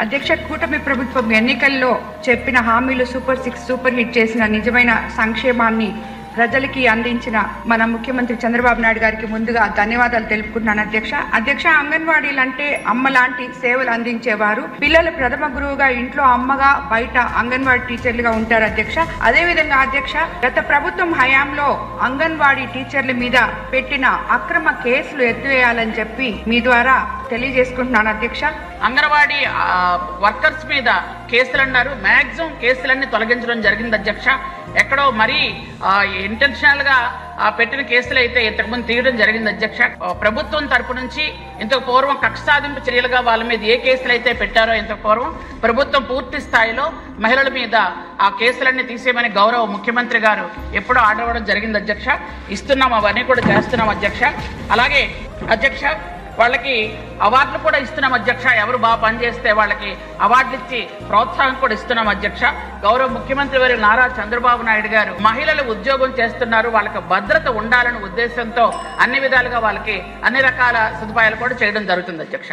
అధ్యక్ష, కూటమి ప్రభుత్వం ఎన్నికల్లో చెప్పిన హామీలు సూపర్ 6 సూపర్ హిట్ చేసిన నిజమైన సంక్షేమాన్ని ప్రజలకి అందించిన మన ముఖ్యమంత్రి చంద్రబాబు నాయుడు గారికి ముందుగా ధన్యవాదాలు తెలుపుకుంటున్నాను అధ్యక్ష. అంగన్వాడీలు అంటే అమ్మ లాంటి సేవలు అందించేవారు. పిల్లల ప్రథమ గురువుగా ఇంట్లో అమ్మగా, బయట అంగన్వాడీ టీచర్లుగా ఉంటారు అధ్యక్ష. అదేవిధంగా అధ్యక్ష, గత ప్రభుత్వం హయాంలో అంగన్వాడీ టీచర్ల మీద పెట్టిన అక్రమ కేసులు ఎత్తివేయాలని చెప్పి మీ ద్వారా తెలియజేసుకుంటున్నాను అధ్యక్ష. అంగన్వాడీ వర్కర్స్ మీద కేసులు అన్నారు. మ్యాక్సిమం కేసులన్నీ తొలగించడం జరిగింది అధ్యక్ష. ఎక్కడో మరీ ఇంటెన్షనల్ గా పెట్టిన కేసులు అయితే ఇంతకుముందు తీయడం జరిగింది అధ్యక్ష. ప్రభుత్వం తరపు నుంచి ఇంతకు పూర్వం కక్ష సాధింపు చర్యలుగా వాళ్ళ మీద ఏ కేసులు అయితే పెట్టారో ఇంతకు పూర్వం ప్రభుత్వం పూర్తి స్థాయిలో మహిళల మీద ఆ కేసులన్నీ తీసేయమని గౌరవ ముఖ్యమంత్రి గారు ఎప్పుడో ఆర్డర్ ఇవ్వడం జరిగింది అధ్యక్ష. ఇస్తున్నాం, అవన్నీ కూడా చేస్తున్నాం అధ్యక్ష. అలాగే అధ్యక్ష, వాళ్ళకి అవార్డులు కూడా ఇస్తున్నాం అధ్యక్ష. ఎవరు బాగా పనిచేస్తే వాళ్ళకి అవార్డులు ఇచ్చి ప్రోత్సాహం కూడా ఇస్తున్నాం అధ్యక్ష. గౌరవ ముఖ్యమంత్రి వారి నారా చంద్రబాబు నాయుడు గారు మహిళలు ఉద్యోగం చేస్తున్నారు, వాళ్ళకి భద్రత ఉండాలనే ఉద్దేశంతో అన్ని విధాలుగా వాళ్ళకి అన్ని రకాల సదుపాయాలు కూడా చేయడం జరుగుతుంది అధ్యక్ష.